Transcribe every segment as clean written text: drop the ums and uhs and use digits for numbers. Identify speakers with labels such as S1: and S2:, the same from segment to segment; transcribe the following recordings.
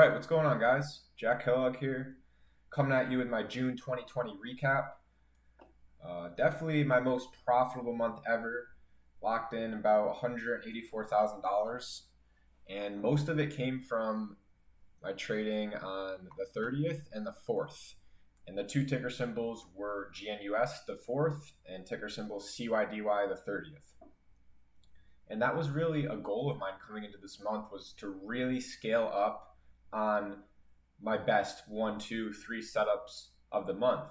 S1: right, what's going on, guys? Jack Kellogg here, coming at you with my June 2020 recap. Definitely my most profitable month ever. Locked in about $184,000, and most of it came from my trading on the 30th and the 4th. And the two ticker symbols were GNUS the 4th and ticker symbol CYDY the 30th. And that was really a goal of mine coming into this month, was to really scale up on my best one, two, three setups of the month.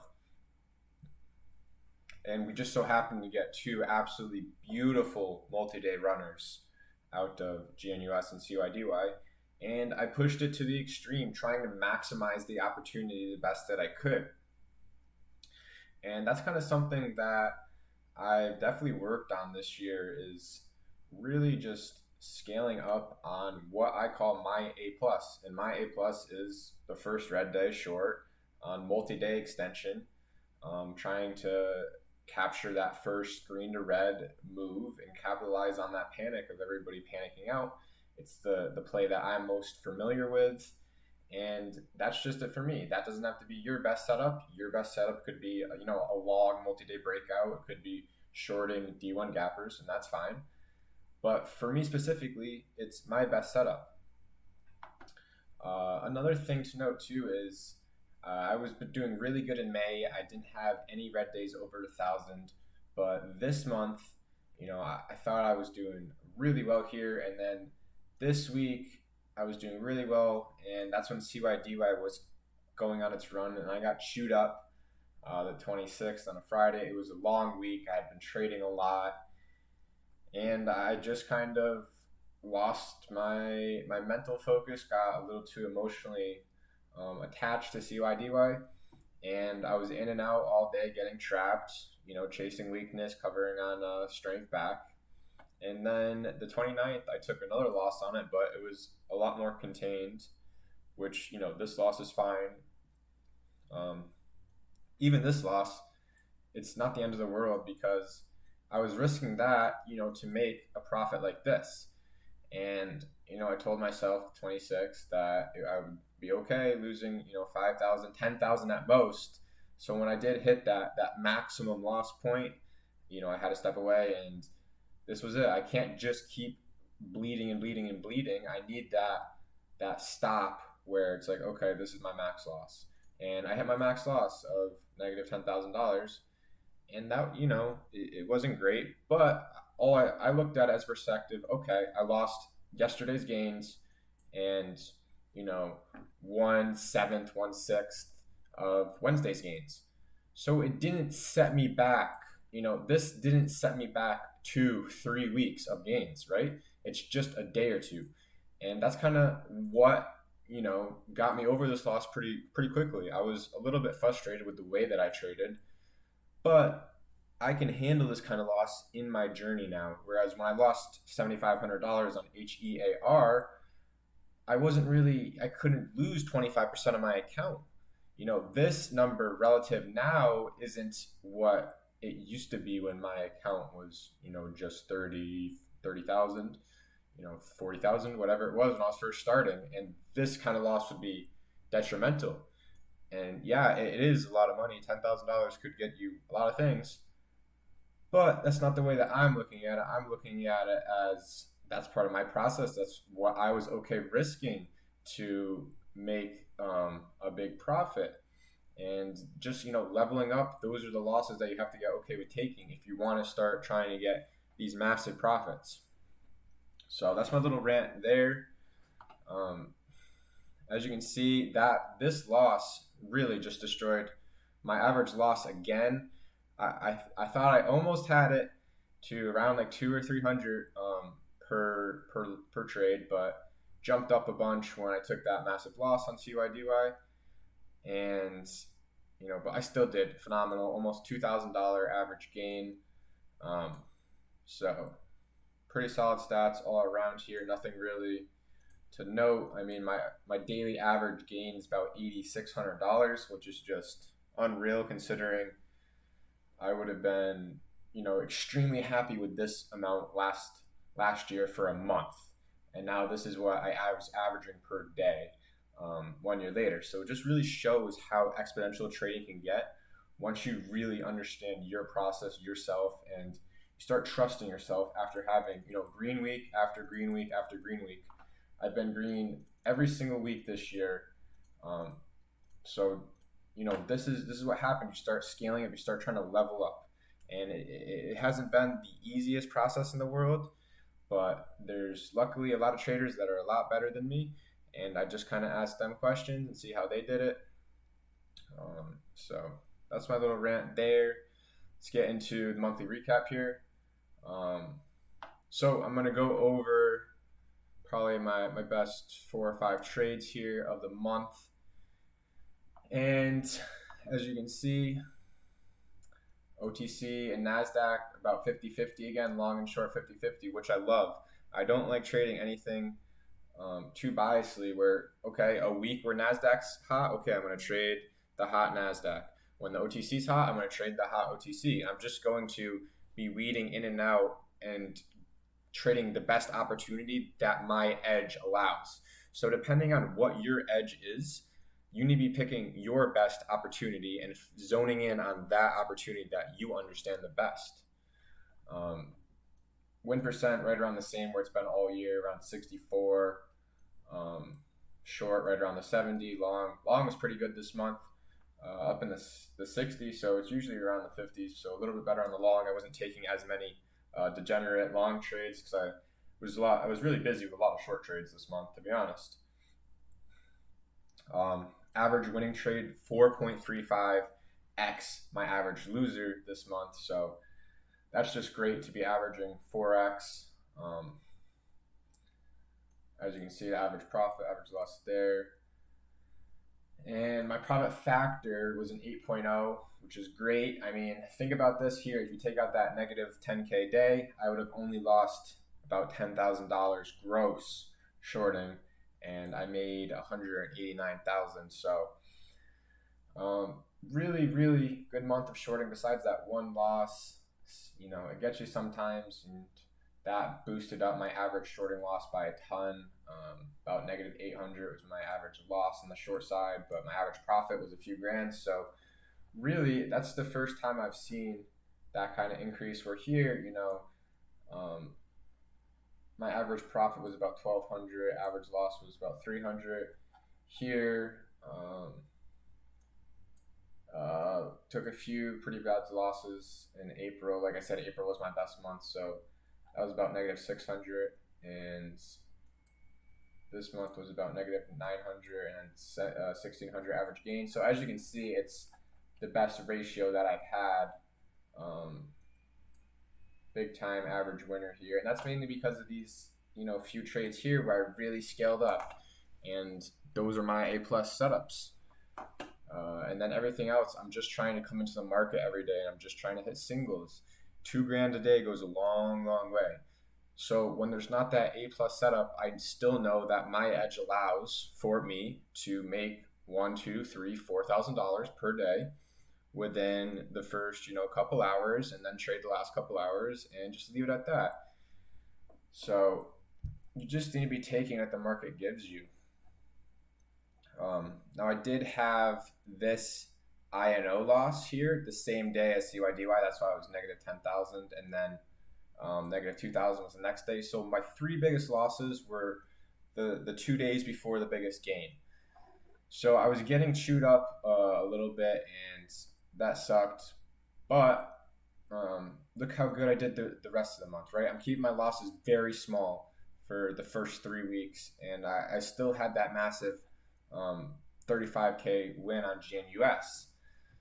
S1: And we just so happened to get two absolutely beautiful multi-day runners out of GNUS and CYDY. And I pushed it to the extreme, trying to maximize the opportunity the best that I could. And that's kind of something that I've definitely worked on this year, is really just scaling up on what I call my A plus. And my A plus is the first red day short on multi-day extension, trying to capture that first green to red move and capitalize on that panic of everybody panicking out. It's the play that I'm most familiar with, and that's just it for me. That doesn't have to be your best setup. Your best setup could be a long multi-day breakout. It could be shorting D1 gappers, and that's fine. But for me specifically, it's my best setup. Another thing to note too is I was doing really good in May. I didn't have any red days over 1,000, but this month, I thought I was doing really well here, and then this week I was doing really well, and that's when CYDY was going on its run, and I got chewed up the 26th on a Friday. It was a long week. I had been trading a lot, and I just kind of lost my mental focus, got a little too emotionally attached to CYDY, and I was in and out all day getting trapped, chasing weakness, covering on strength back. And then the 29th, I took another loss on it, but it was a lot more contained, which, this loss is fine. Even this loss, it's not the end of the world, because I was risking that, to make a profit like this. And, I told myself 26 that I would be okay losing, 5,000, 10,000 at most. So when I did hit that maximum loss point, I had to step away, and this was it. I can't just keep bleeding and bleeding and bleeding. I need that stop where it's like, okay, this is my max loss. And I hit my max loss of negative $10,000. And that, it wasn't great, but I looked at it as perspective. Okay, I lost yesterday's gains and, 1/7, 1/6 of Wednesday's gains. So it didn't set me back. This didn't set me back 2-3 weeks of gains, right? It's just a day or two. And that's kind of what, got me over this loss pretty quickly. I was a little bit frustrated with the way that I traded, but I can handle this kind of loss in my journey now. Whereas when I lost $7,500 on HEAR, I couldn't lose 25% of my account. This number relative now isn't what it used to be when my account was, just 30,000, 40,000, whatever it was when I was first starting. And this kind of loss would be detrimental. And yeah, it is a lot of money. $10,000 could get you a lot of things. But that's not the way that I'm looking at it. I'm looking at it as that's part of my process. That's what I was okay risking to make a big profit. And just, leveling up, those are the losses that you have to get okay with taking if you want to start trying to get these massive profits. So that's my little rant there. As you can see, that this loss really just destroyed my average loss again. I thought I almost had it to around like 200 or 300 per trade, but jumped up a bunch when I took that massive loss on CYDY. And but I still did phenomenal, almost $2,000 average gain. So pretty solid stats all around here. Nothing really to note. I mean, my daily average gain is about $8,600, which is just unreal considering I would have been, extremely happy with this amount last year for a month. And now this is what I was averaging per day. 1 year later. So it just really shows how exponential trading can get once you really understand your process yourself, and you start trusting yourself after having, green week after green week after green week. I've been green every single week this year. Um, so, this is what happened. You start scaling up, you start trying to level up. And it hasn't been the easiest process in the world, but there's luckily a lot of traders that are a lot better than me, and I just kind of ask them questions and see how they did it. So that's my little rant there. Let's get into the monthly recap here. So I'm going to go over probably my best 4 or 5 trades here of the month. And as you can see, OTC and NASDAQ about 50-50 again, long and short 50-50, which I love. I don't like trading anything too biasly where, okay, a week where NASDAQ's hot, okay, I'm going to trade the hot NASDAQ. When the OTC's hot, I'm going to trade the hot OTC. I'm just going to be weeding in and out and trading the best opportunity that my edge allows. So depending on what your edge is, you need to be picking your best opportunity and zoning in on that opportunity that you understand the best. Win percent right around the same where it's been all year, around 64. Short right around the 70. Long was pretty good this month, up in the 60s. So it's usually around the 50s. So a little bit better on the long. I wasn't taking as many degenerate long trades because I was really busy with a lot of short trades this month, to be honest. Average winning trade 4.35x my average loser this month. So that's just great to be averaging 4x. As you can see, the average profit, average loss there. And my profit factor was an 8.0, which is great. I mean, think about this here. If you take out that negative 10K day, I would have only lost about $10,000 gross shorting, and I made $189,000. So really, really good month of shorting besides that one loss. It gets you sometimes, and that boosted up my average shorting loss by a ton. About negative 800 was my average loss on the short side, but my average profit was a few grand. So really, that's the first time I've seen that kind of increase. Where here, my average profit was about 1,200, average loss was about 300. Here, took a few pretty bad losses in April. Like I said, April was my best month, so that was about negative 600, and this month was about negative 900 and 1,600 average gain. So as you can see, it's the best ratio that I've had. Big time average winner here, and that's mainly because of these few trades here where I really scaled up, and those are my A+ setups. And then everything else, I'm just trying to come into the market every day, and I'm just trying to hit singles. $2,000 a day goes a long, long way. So when there's not that A+ setup, I still know that my edge allows for me to make $1,000, $2,000, $3,000, $4,000 per day within the first couple hours, and then trade the last couple hours and just leave it at that. So you just need to be taking what the market gives you. Now I did have this INO loss here the same day as CYDY. That's why I was negative 10,000, and then negative 2,000 was the next day. So my 3 biggest losses were the 2 days before the biggest gain. So I was getting chewed up a little bit, and that sucked. But look how good I did the rest of the month, right? I'm keeping my losses very small for the first 3 weeks, and I still had that massive 35K win on GNUS.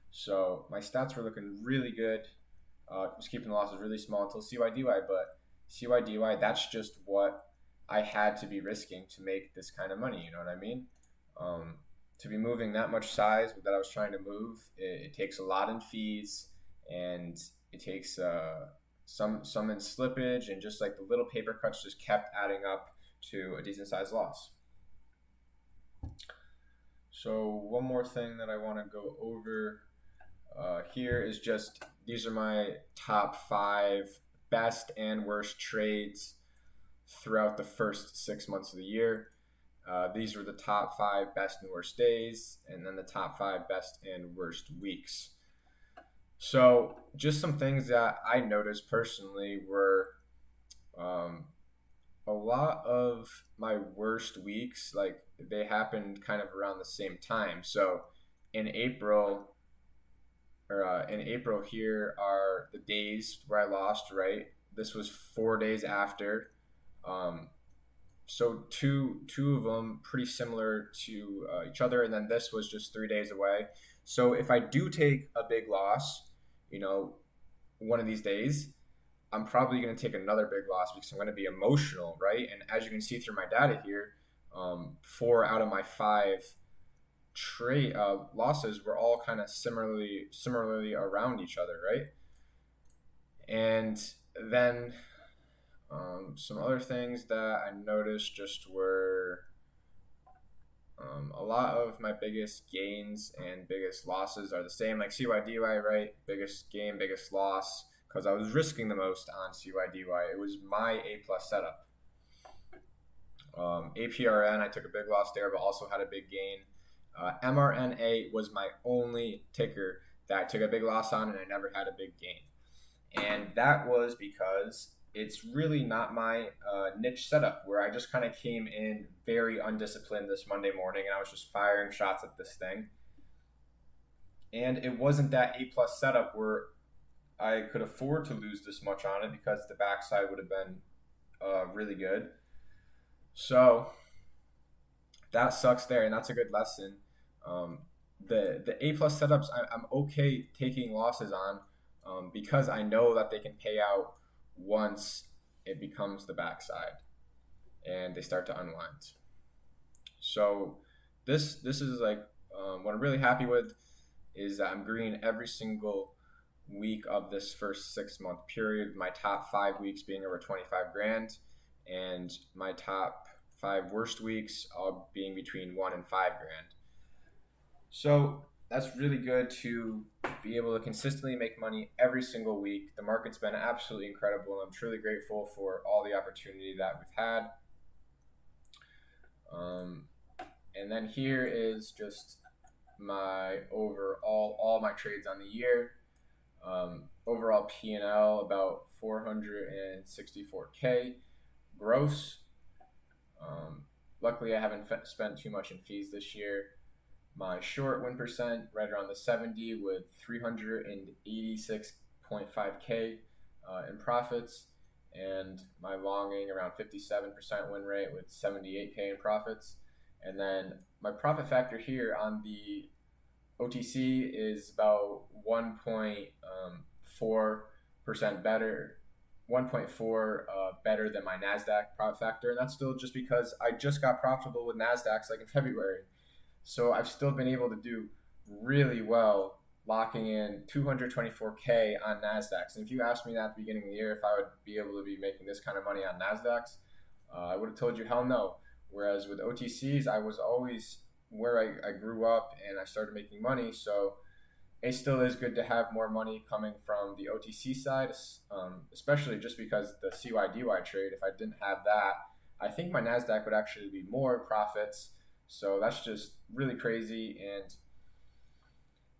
S1: So my stats were looking really good. I was keeping the losses really small until CYDY, but CYDY, that's just what I had to be risking to make this kind of money, you know what I mean? To be moving that much size that I was trying to move, it takes a lot in fees, and it takes some in slippage, and just like the little paper cuts just kept adding up to a decent sized loss. So one more thing that I want to go over here is just, these are my top 5 best and worst trades throughout the first 6 months of the year. These were the top 5 best and worst days, and then the top 5 best and worst weeks. So, just some things that I noticed personally were um, a lot of my worst weeks, like they happened kind of around the same time. So, in April, in April, here are the days where I lost. Right, this was 4 days after. Um, so two of them pretty similar to each other, and then this was just 3 days away. So if I do take a big loss, you know, one of these days, I'm probably going to take another big loss because I'm going to be emotional, right? And as you can see through my data here, 4 out of my 5 trade losses were all kind of similarly around each other, right? And then some other things that I noticed just were a lot of my biggest gains and biggest losses are the same, like CYDY, right? Biggest gain, biggest loss, because I was risking the most on CYDY. It was my A plus setup. APRN, I took a big loss there, but also had a big gain. MRNA was my only ticker that I took a big loss on, and I never had a big gain. And that was because it's really not my niche setup, where I just kind of came in very undisciplined this Monday morning and I was just firing shots at this thing. And it wasn't that A plus setup where I could afford to lose this much on it because the backside would have been really good. So that sucks there, and that's a good lesson. The A plus setups I'm okay taking losses on because I know that they can pay out once it becomes the backside and they start to unwind. So this is like what I'm really happy with is that I'm green every single week of this first 6 month period. My top 5 weeks being over 25 grand, and my top 5 worst weeks all being between 1 and 5 grand. So that's really good to be able to consistently make money every single week. The market's been absolutely incredible, and I'm truly grateful for all the opportunity that we've had. And then here is just my overall, all my trades on the year. Overall P&L about 464K gross. Luckily, I haven't spent too much in fees this year. My short win percent right around the 70 with 386.5K in profits, and my longing around 57% win rate with 78K in profits. And then my profit factor here on the OTC is about 1.4% better, 1.4 better than my NASDAQ profit factor. And that's still just because I just got profitable with NASDAQs like in February. So I've still been able to do really well locking in 224K on NASDAQs. And if you asked me that at the beginning of the year if I would be able to be making this kind of money on NASDAQs, I would have told you hell no. Whereas with OTCs, I was always where I grew up and I started making money. So it still is good to have more money coming from the OTC side, especially just because the CYDY trade, if I didn't have that, I think my NASDAQ would actually be more profits. So that's just really crazy. And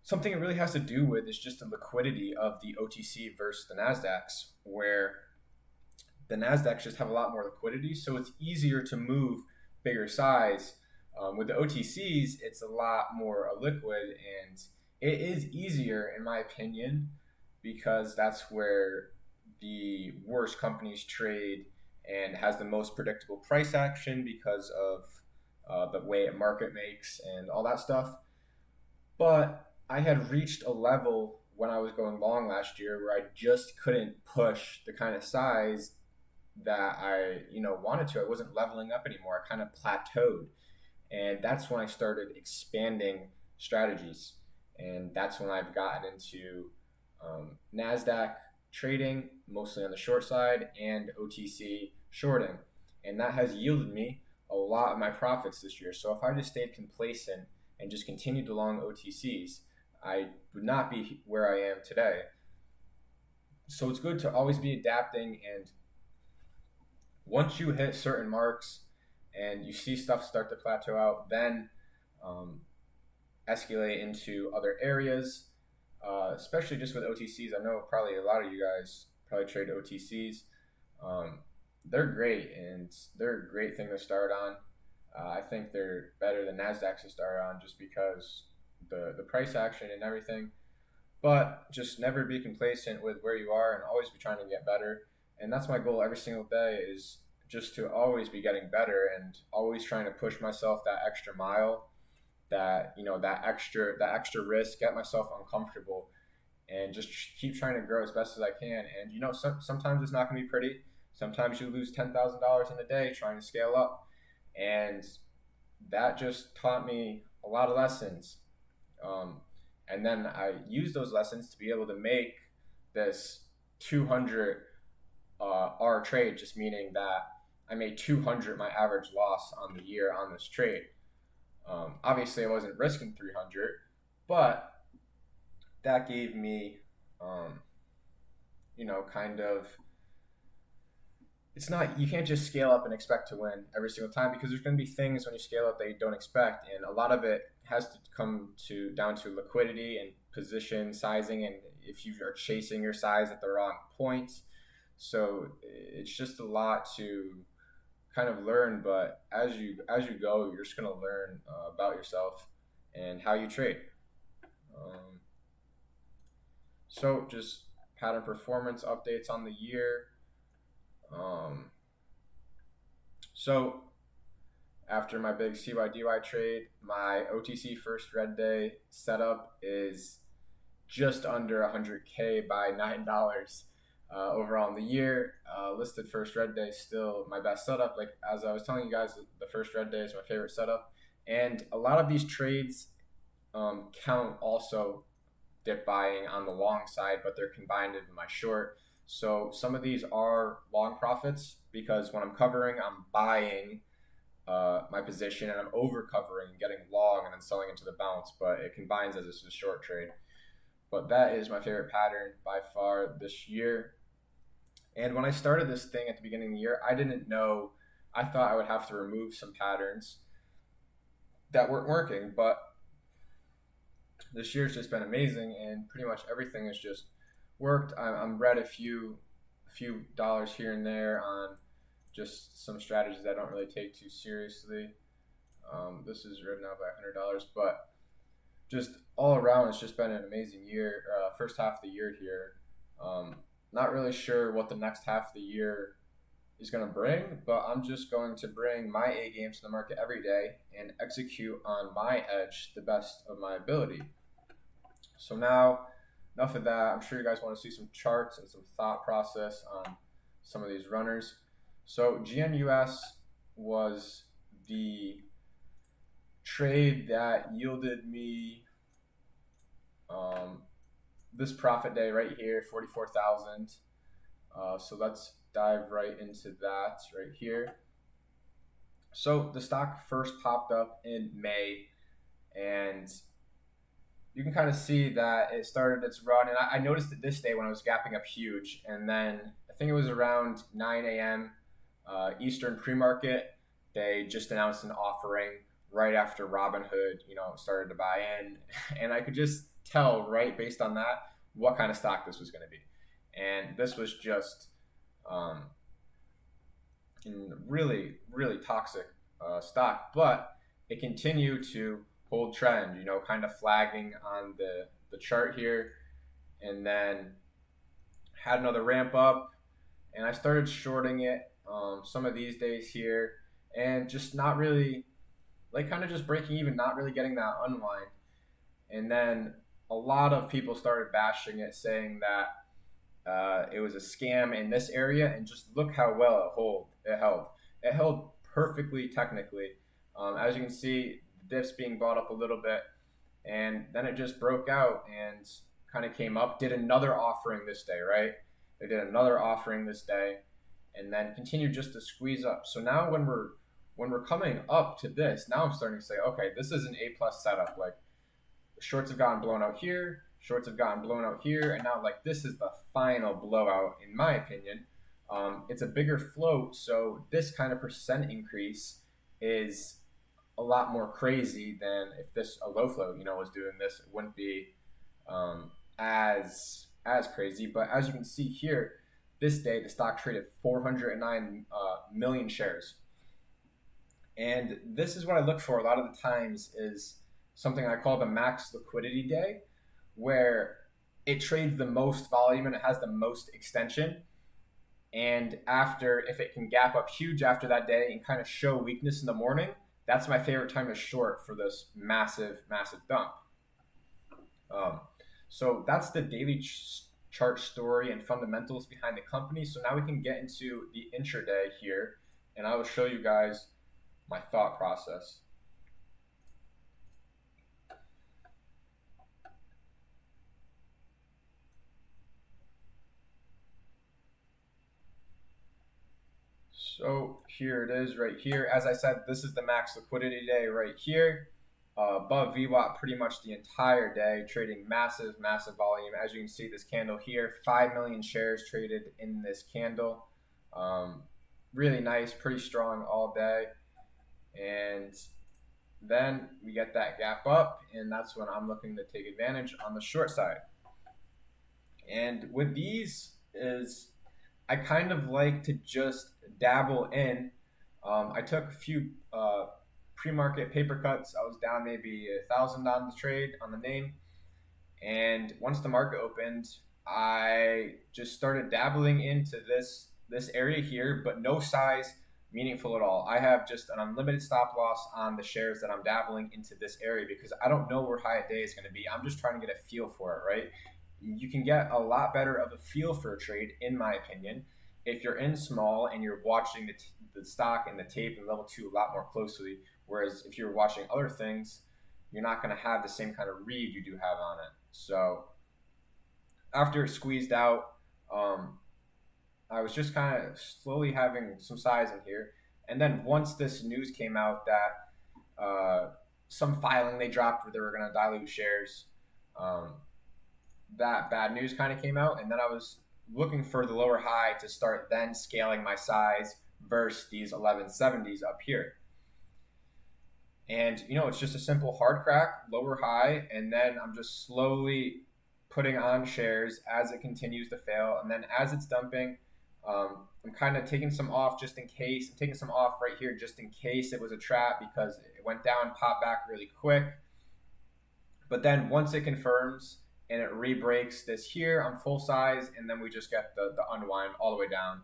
S1: something it really has to do with is just the liquidity of the OTC versus the NASDAQs, where the NASDAQs just have a lot more liquidity. So it's easier to move bigger size. With the OTCs, it's a lot more liquid, and it is easier, in my opinion, because that's where the worst companies trade and has the most predictable price action because of the way a market makes and all that stuff. But I had reached a level when I was going long last year where I just couldn't push the kind of size that I wanted to. I wasn't leveling up anymore. I kind of plateaued. And that's when I started expanding strategies. And that's when I've gotten into NASDAQ trading, mostly on the short side, and OTC shorting. And that has yielded me a lot of my profits this year. So if I just stayed complacent and just continued to long OTCs, I would not be where I am today. So it's good to always be adapting, and once you hit certain marks and you see stuff start to plateau out, then um, escalate into other areas, especially just with OTCs. I know probably a lot of you guys probably trade OTCs. Um, they're great, and they're a great thing to start on. I think they're better than Nasdaq to start on just because the price action and everything. But just never be complacent with where you are and always be trying to get better. And that's my goal every single day, is just to always be getting better and always trying to push myself that extra mile, that that extra risk, get myself uncomfortable, and just keep trying to grow as best as I can. And sometimes it's not going to be pretty. Sometimes you lose $10,000 in a day trying to scale up, and that just taught me a lot of lessons. Um, and then I used those lessons to be able to make this 200 R trade, just meaning that I made 200 my average loss on the year on this trade. Obviously, I wasn't risking 300, but that gave me, um, kind of, it's not, you can't just scale up and expect to win every single time, because there's going to be things when you scale up that you don't expect. And a lot of it has to come down to liquidity and position sizing, and if you are chasing your size at the wrong point. So it's just a lot to kind of learn, but as you go, you're just going to learn about yourself and how you trade. Um, so just pattern performance updates on the year. Um, so after my big CYDY trade, my OTC first red day setup is just under 100K by $9 overall in the year. Listed first red day still my best setup. Like as I was telling you guys, the first red day is my favorite setup, and a lot of these trades count also dip buying on the long side, but they're combined into my short. So some of these are long profits, because when I'm covering, I'm buying my position, and I'm over covering, getting long, and then selling into the bounce. But it combines as a short trade. But that is my favorite pattern by far this year. And when I started this thing at the beginning of the year, I didn't know. I thought I would have to remove some patterns that weren't working, but this year's just been amazing, and pretty much everything has just worked. I'm read a few dollars here and there on just some strategies I don't really take too seriously. This is read now by $100, but just all around, it's just been an amazing year. First half of the year here. Not really sure what the next half of the year is going to bring, but I'm just going to bring my A game to the market every day and execute on my edge the best of my ability. So now, enough of that. I'm sure you guys want to see some charts and some thought process on some of these runners. So GNUS was the trade that yielded me this profit day right here, 44,000. So let's dive right into that right here. So the stock first popped up in May, and you can kind of see that it started its run. And I noticed it this day when I was gapping up huge, and then I think it was around 9 a.m. Eastern pre-market, they just announced an offering right after Robinhood, started to buy in, and I could just tell right based on that what kind of stock this was going to be. And this was just in really, really toxic stock, but it continued to hold trend, kind of flagging on the chart here, and then had another ramp up, and I started shorting it some of these days here, and just not really, like, kind of just breaking even, not really getting that unwind. And then a lot of people started bashing it, saying that it was a scam in this area, and just look how well it held. It held perfectly technically. As you can see, the diff's being brought up a little bit, and then it just broke out and kind of came up, did another offering this day, right? They did another offering this day, and then continued just to squeeze up. So now when we're coming up to this, now I'm starting to say, okay, this is an A plus setup. Like, shorts have gotten blown out here, shorts have gotten blown out here, and now, like, this is the final blowout in my opinion. It's a bigger float, so this kind of percent increase is a lot more crazy than if this a low float, was doing this. It wouldn't be as crazy. But as you can see here, this day the stock traded 409 million shares, and this is what I look for a lot of the times is something I call the max liquidity day, where it trades the most volume and it has the most extension. And after, if it can gap up huge after that day and kind of show weakness in the morning, that's my favorite time to short for this massive, massive dump. Um, so that's the daily chart story and fundamentals behind the company. So now we can get into the intraday here, and I will show you guys my thought process. So here it is right here. As I said, this is the max liquidity day right here. Above VWAP pretty much the entire day, trading massive, massive volume. As you can see, this candle here, 5 million shares traded in this candle. Really nice, pretty strong all day. And then we get that gap up, and that's when I'm looking to take advantage on the short side. And with these is I kind of like to just dabble in. I took a few pre-market paper cuts. I was down maybe 1,000 on the trade on the name, and once the market opened, I just started dabbling into this area here, but no size meaningful at all. I have just an unlimited stop loss on the shares that I'm dabbling into this area because I don't know where high day is going to be. I'm just trying to get a feel for it, right? You can get a lot better of a feel for a trade, in my opinion, if you're in small and you're watching the stock and the tape and level 2 a lot more closely. Whereas if you're watching other things, you're not going to have the same kind of read you do have on it. So after it squeezed out, I was just kind of slowly having some size in here. And then once this news came out that some filing they dropped where they were going to dilute shares, that bad news kind of came out. And then I was looking for the lower high to start then scaling my size versus these 1170s up here. And, it's just a simple hard crack, lower high, and then I'm just slowly putting on shares as it continues to fail. And then as it's dumping, I'm kind of taking some off just in case. I'm taking some off right here just in case it was a trap because it went down, popped back really quick. But then once it confirms and it re-breaks this here on full size, and then we just get the unwind all the way down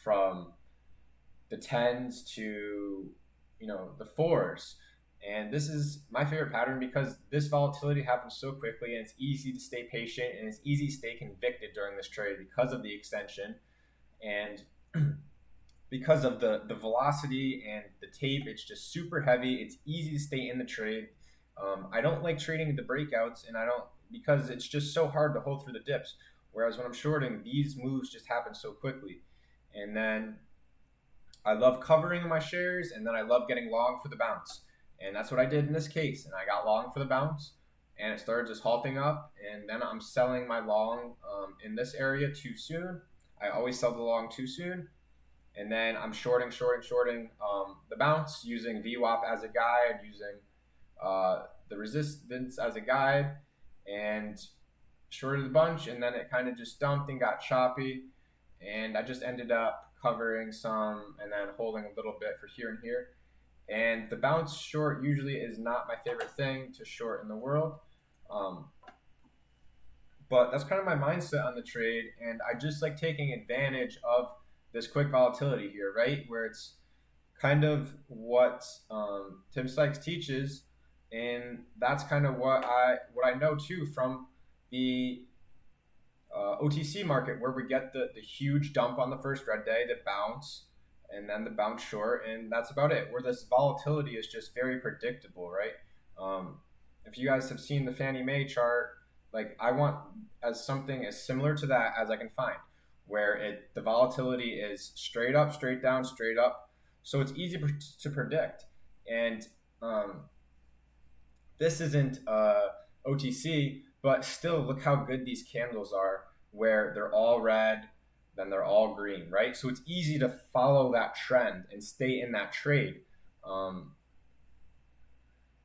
S1: from the 10s to, the 4s. And this is my favorite pattern because this volatility happens so quickly and it's easy to stay patient and it's easy to stay convicted during this trade because of the extension and because of the velocity and the tape. It's just super heavy. It's easy to stay in the trade. I don't like trading the breakouts, and I don't because it's just so hard to hold through the dips. Whereas when I'm shorting, these moves just happen so quickly. And then I love covering my shares, and then I love getting long for the bounce. And that's what I did in this case. And I got long for the bounce, and it started just halting up. And then I'm selling my long in this area too soon. I always sell the long too soon. And then I'm shorting the bounce using VWAP as a guide, using the resistance as a guide, and shorted a bunch. And then it kind of just dumped and got choppy. And I just ended up covering some and then holding a little bit for here and here. And the bounce short usually is not my favorite thing to short in the world. But that's kind of my mindset on the trade. And I just like taking advantage of this quick volatility here, right? Where it's kind of what Tim Sykes teaches. And that's kind of what I know too from the OTC market, where we get the huge dump on the first red day, the bounce, and then the bounce short, and that's about it. Where this volatility is just very predictable, right? If you guys have seen the Fannie Mae chart, like I want as something as similar to that as I can find, where the volatility is straight up, straight down, straight up, so it's easy to predict. And this isn't OTC, but still look how good these candles are, where they're all red, then they're all green, right? So it's easy to follow that trend and stay in that trade. Um,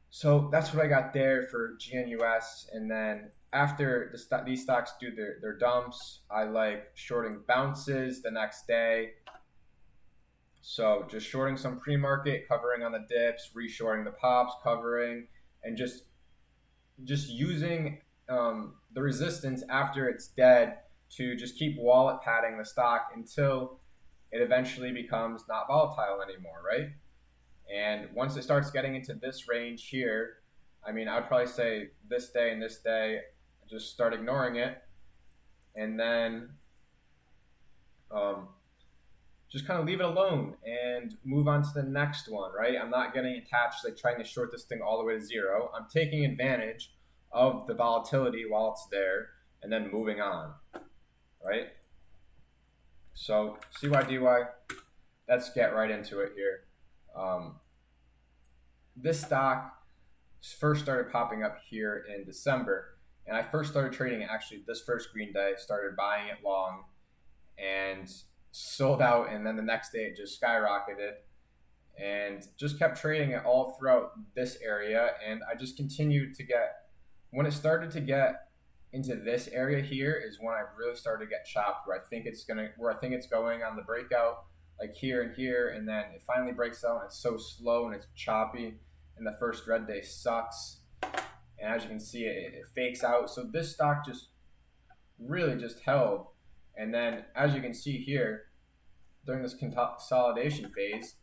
S1: so that's what I got there for GNUS. And then after these stocks do their dumps, I like shorting bounces the next day. So just shorting some pre-market, covering on the dips, reshorting the pops, covering, and just using the resistance after it's dead to just keep wallet padding the stock until it eventually becomes not volatile anymore, right? And once it starts getting into this range here, I mean, I'd probably say this day and this day, just start ignoring it, and then um, just kind of leave it alone and move on to the next one, right? I'm not getting attached, like trying to short this thing all the way to zero. I'm taking advantage of the volatility while it's there and then moving on, right? So CYDY, let's get right into it here. This stock first started popping up here in December, and I first started trading it actually this first green day, started buying it long and sold out, and then the next day it just skyrocketed and just kept trading it all throughout this area. And I just continued to get, when it started to get into this area here is when I really started to get chopped, where I think it's going on the breakout, like here and here, and then it finally breaks out and it's so slow and it's choppy, and the first red day sucks, and as you can see it fakes out. So this stock just really just held, and then as you can see here during this consolidation phase,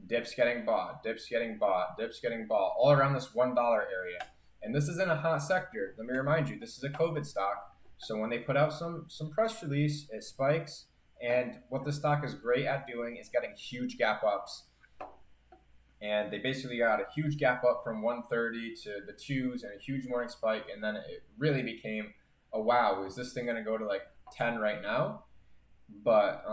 S1: dips getting bought, dips getting bought, dips getting bought, all around this $1 area. And this is in a hot sector. Let me remind you, this is a COVID stock. So when they put out some press release, it spikes. And what the stock is great at doing is getting huge gap ups. And they basically got a huge gap up from 130 to the twos and a huge morning spike. And then it really became a wow, is this thing going to go to like 10 right now? But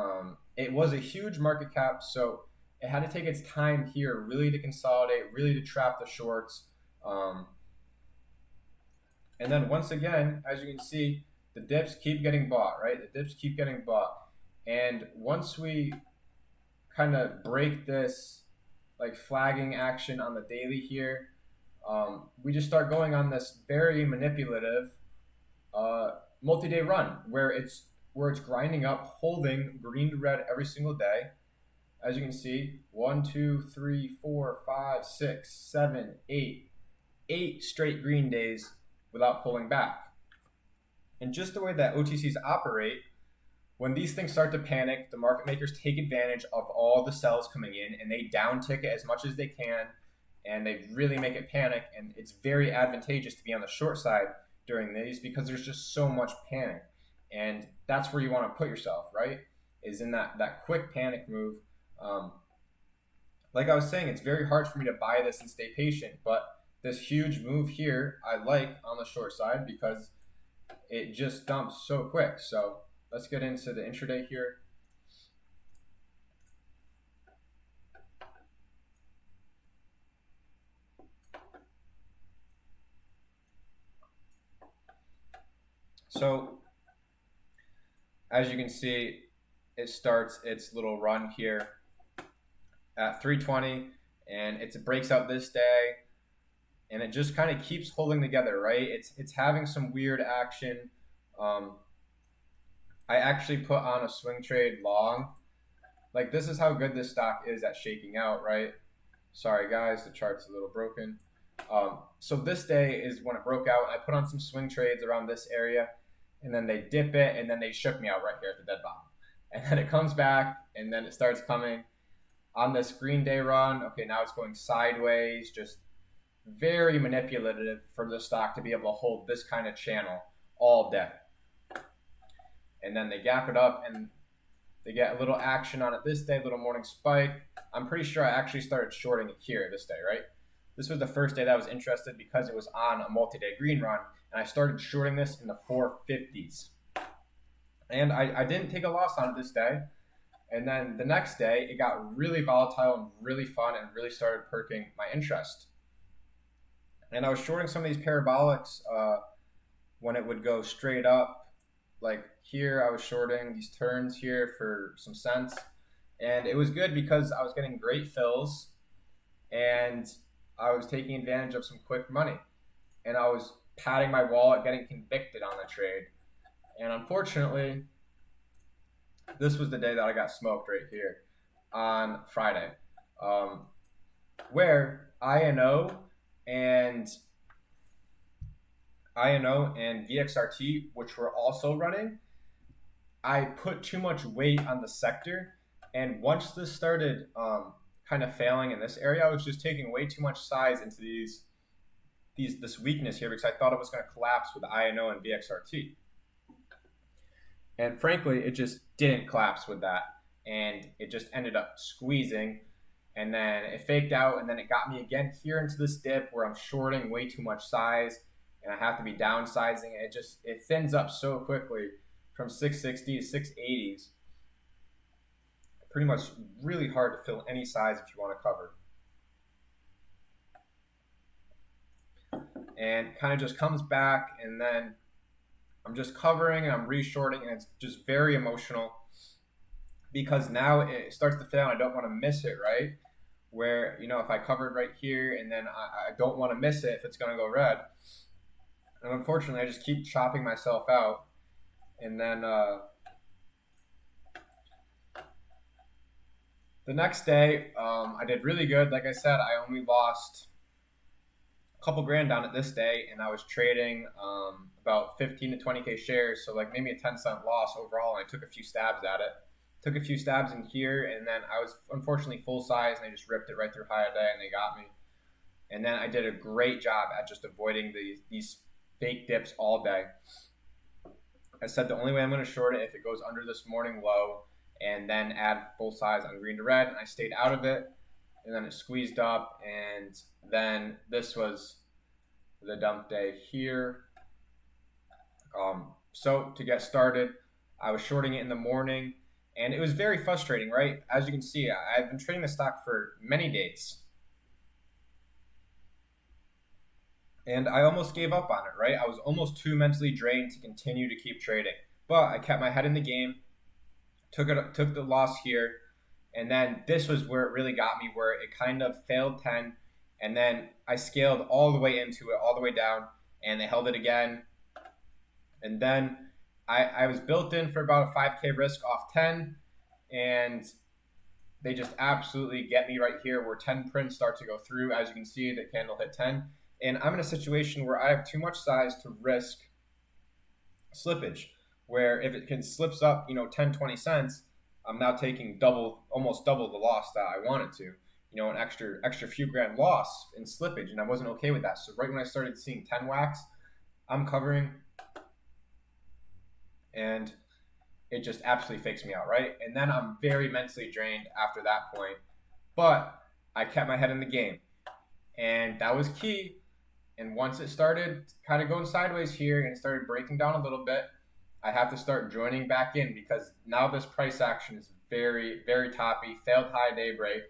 S1: it was a huge market cap. So it had to take its time here really to consolidate, really to trap the shorts. And then once again, as you can see, the dips keep getting bought, right? The dips keep getting bought. And once we kind of break this like flagging action on the daily here, we just start going on this very manipulative multi-day run where it's grinding up, holding green to red every single day. As you can see, 1, 2, 3, 4, 5, 6, 7, 8 straight green days without pulling back. And just the way that OTCs operate, when these things start to panic, the market makers take advantage of all the sells coming in and they down tick it as much as they can, and they really make it panic. And it's very advantageous to be on the short side during these because there's just so much panic. And that's where you want to put yourself, right? Is in that quick panic move. Like I was saying, it's very hard for me to buy this and stay patient, but this huge move here I like on the short side because it just dumps so quick. So let's get into the intraday here. So as you can see, it starts its little run here at 320, and it breaks out this day, and it just kind of keeps holding together, right? It's having some weird action. I actually put on a swing trade long. Like, this is how good this stock is at shaking out, right? Sorry guys, the chart's a little broken. So this day is when it broke out. I put on some swing trades around this area, and then they dip it, and then they shook me out right here at the dead bottom. And then it comes back, and then it starts coming on this green day run. Okay, now it's going sideways, just very manipulative for the stock to be able to hold this kind of channel all day. And then they gap it up, and they get a little action on it this day, little morning spike. I'm pretty sure I actually started shorting it here this day, right? This was the first day that I was interested because it was on a multi-day green run, and I started shorting this in the 450s. And I didn't take a loss on it this day. And then the next day, it got really volatile and really fun and really started perking my interest. And I was shorting some of these parabolics when it would go straight up. Like here, I was shorting these turns here for some cents. And it was good because I was getting great fills. and I was taking advantage of some quick money, and I was padding my wallet, getting convicted on the trade. And unfortunately, this was the day that I got smoked right here on Friday, um, where and INO and VXRT, which were also running, I put too much weight on the sector, and once this started kind of failing in this area, I was just taking way too much size into this weakness here because I thought it was going to collapse with INO and VXRT. And frankly, it just didn't collapse with that. And it just ended up squeezing. And then it faked out. And then it got me again here into this dip where I'm shorting way too much size. And I have to be downsizing. And it thins up so quickly from 660 to 680s. Pretty much really hard to fill any size if you want to cover. And kind of just comes back, and then I'm just covering and I'm reshorting, and it's just very emotional because now it starts to fail and I don't want to miss it, right? Where, if I covered right here and then I don't want to miss it if it's going to go red. And unfortunately, I just keep chopping myself out. And then the next day, I did really good. Like I said, I only lost a couple grand on it this day, and I was trading about 15 to 20K shares, so like maybe a 10-cent loss overall, and I took a few stabs at it. Took a few stabs in here, and then I was unfortunately full size, and I just ripped it right through high day, and they got me. And then I did a great job at just avoiding these fake dips all day. I said the only way I'm going to short it if it goes under this morning low, and then add full size on green to red, and I stayed out of it, and then it squeezed up, and then this was the dump day here. So to get started, I was shorting it in the morning, and it was very frustrating, right? As you can see, I've been trading the stock for many days, and I almost gave up on it, right? I was almost too mentally drained to continue to keep trading, but I kept my head in the game, took the loss here, and then this was where it really got me, where it kind of failed 10, and then I scaled all the way into it, all the way down, and they held it again. And then I was built in for about a 5K risk off 10, and they just absolutely get me right here where 10 prints start to go through. As you can see, the candle hit 10. And I'm in a situation where I have too much size to risk slippage, where if it slips up, 10, 20 cents, I'm now taking almost double the loss that I wanted to. An extra few grand loss in slippage, and I wasn't okay with that. So right when I started seeing 10 whacks, I'm covering, and it just absolutely fakes me out, right? And then I'm very mentally drained after that point. But I kept my head in the game, and that was key. And once it started kind of going sideways here and it started breaking down a little bit, I have to start joining back in because now this price action is very, very toppy. Failed high day break,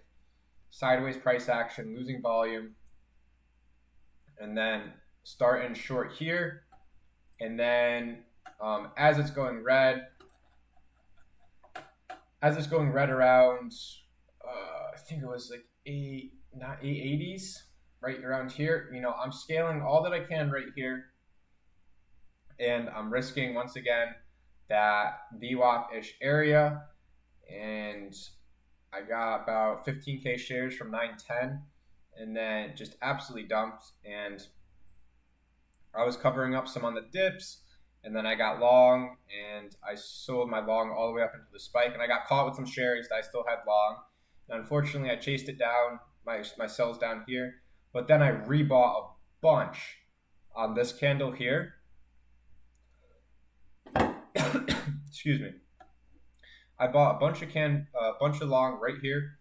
S1: sideways price action, losing volume, and then start and short here. And then as it's going red around, I think it was like 880s, right around here. I'm scaling all that I can right here, and I'm risking once again that VWAP-ish area, and I got about 15K shares from 910, and then just absolutely dumped, and I was covering up some on the dips, and then I got long, and I sold my long all the way up into the spike, and I got caught with some shares that I still had long. And unfortunately, I chased it down, my sells down here, but then I rebought a bunch on this candle here. Excuse me. I bought a bunch of long right here,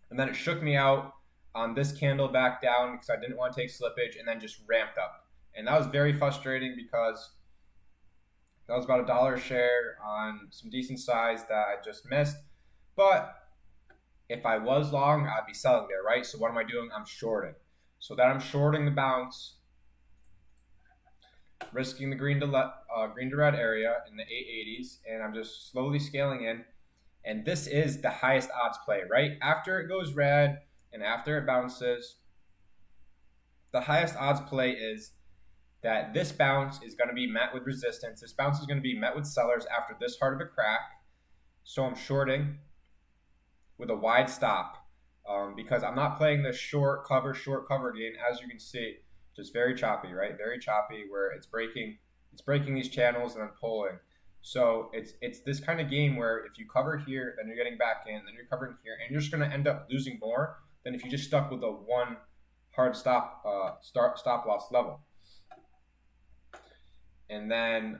S1: and then it shook me out on this candle back down because I didn't want to take slippage, and then just ramped up. And that was very frustrating because that was about $1 a share on some decent size that I just missed. But if I was long, I'd be selling there, right? So what am I doing? I'm shorting. So that I'm shorting the bounce, risking the green to red area in the 880s, and I'm just slowly scaling in. And this is the highest odds play, right? After it goes red, and after it bounces, the highest odds play is that this bounce is going to be met with resistance. This bounce is going to be met with sellers after this hard of a crack. So I'm shorting with a wide stop because I'm not playing this short cover game. As you can see, just very choppy, right? Very choppy where it's breaking these channels and then pulling. So it's this kind of game where if you cover here, then you're getting back in, then you're covering here, and you're just going to end up losing more than if you just stuck with a one hard stop loss level. And then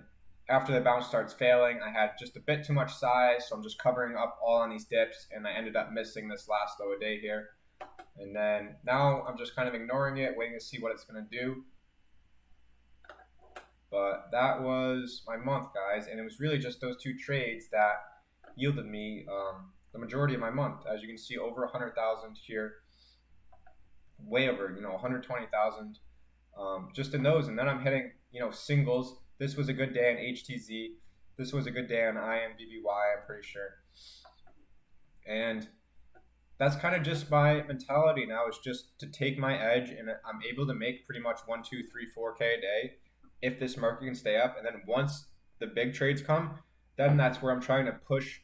S1: after the bounce starts failing, I had just a bit too much size, so I'm just covering up all on these dips, and I ended up missing this last low a day here. And then now I'm just kind of ignoring it, waiting to see what it's going to do. But that was my month, guys, and it was really just those two trades that yielded me the majority of my month. As you can see, over 100,000 here, way over, 120,000 just in those. And then I'm hitting, singles. This was a good day on HTZ. This was a good day on IMVVY, I'm pretty sure. And that's kind of just my mentality now, is just to take my edge, and I'm able to make pretty much 1, 2, 3, 4K a day if this market can stay up. And then once the big trades come, then that's where I'm trying to push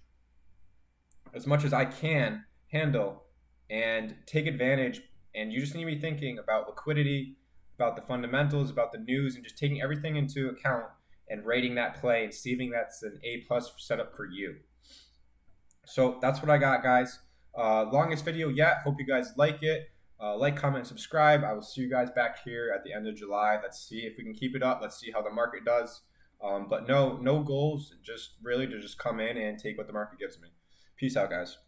S1: as much as I can handle and take advantage. And you just need to be thinking about liquidity, about the fundamentals, about the news, and just taking everything into account and rating that play and seeing that's an A+ setup for you. So that's what I got, guys. Longest video yet. Hope you guys like it. Like, comment, and subscribe. I will see you guys back here at the end of July. Let's see if we can keep it up. Let's see how the market does. But no goals, just really to just come in and take what the market gives me. Peace out, guys.